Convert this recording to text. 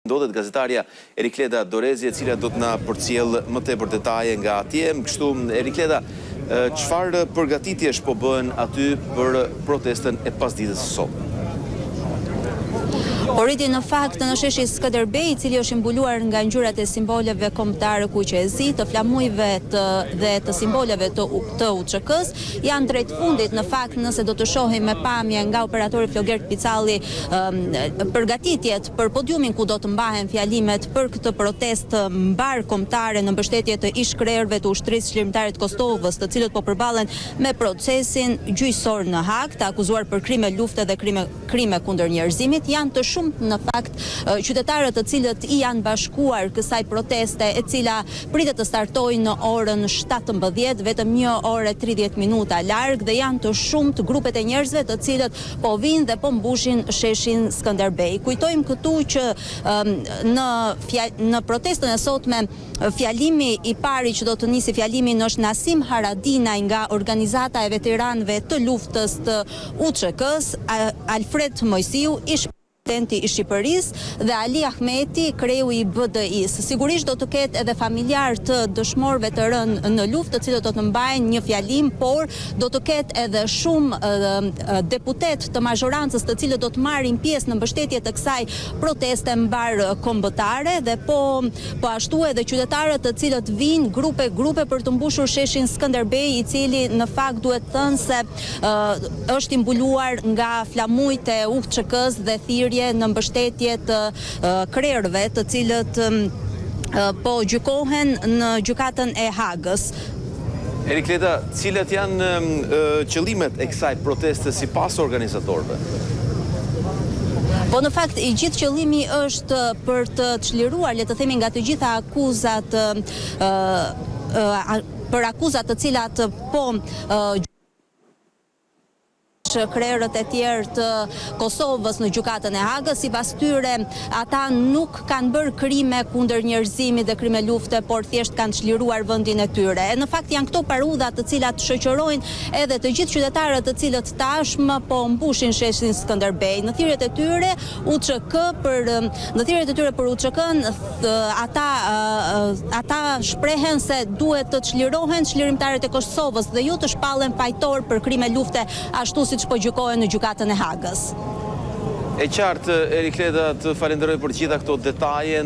Ndodhet gazetarja Erikleda Dorezi, e cila do të na përcjell më tepër detaje nga atje. Kështu, Erikleda, çfarë përgatitjesh po bëhen aty për protestën e pasdites së sotme? Porriti në fakt në sheshin Skënderbej, i cili është mbuluar nga ngjyrat e simboleve kombëtare kuqezi, të flamujve dhe të simboleve të UÇK-s, janë drejt fundit. Në fakt, nëse do të shohim me pamje nga operatori Flogert Picalli, përgatitjet për podiumin ku do të mbahen fjalimet për këtë protestë mbar kombëtare në mbështetje të ish-krerëve të ushtrisë çlirimtare të Kosovës, të cilët po përballen me procesin gjyqësor në Hag, të akuzuar për krime lufte dhe krime kundër njerëzimit, janë të shumë në fakt qytetarët të cilët i janë bashkuar kësaj proteste, e cila pritet të startojë në orën 17, vetëm 1 orë 30 minuta larg, dhe janë të shumt grupet e njerëzve të cilët po vinë dhe po mbushin sheshin Skënderbej. Kujtojmë këtu që në protestën e sotme fjalimi i pari që do të nisi fjalimin është Nasim Haradinaj nga organizata e veteranëve të luftës të UÇK-s, Alfred Mojsiu, presidenti i Shqipërisë, dhe Ali Ahmeti, kreu i BDI-s. Sigurisht do të ketë edhe familjar të dëshmorëve të rënë në luftë, të cilët do të mbajnë një fjalim, por do të ketë edhe shumë deputet të mazhorancës të cilët do të marrin pjesë në mbështetje të kësaj proteste mbar kombëtare, dhe po ashtu edhe qytetarët të cilët vinë grupe për të mbushur sheshin Skënderbej, i cili në fakt duhet thënë se është i mbuluar nga flamujt e UÇK-s dhe thirrje në mbështetje të krerëve, të cilët po gjykohen në gjykatën e Hagës. Erikleda, cilat janë qëllimet e kësaj proteste sipas organizatorëve? Po në fakt, i gjithë qëllimi është për të çliruar, le të themi, nga të gjitha akuzat, për akuzat të cilat po krerët e tjerë të Kosovës në gjykatën e Hagës. Sipas tyre, ata nuk kanë bërë krime kundër njerëzimit dhe krime lufte, por thjesht kanë çliruar vendin e tyre. E në fakt janë këto parudha të cilat shoqërojnë edhe të gjithë qytetarët të cilët tashmë po mbushin sheshin Skënderbej. Në thirrjet e tyre për UÇK-n, ata shprehen se duhet të çlirohen çlirimtarët e Kosovës dhe jo të shpallen fajtor për krime lufte, ashtu siç po gjykohen në gjykatën e Hagës. E qartë, Erikleda, të falenderoj për gjitha këto detaje.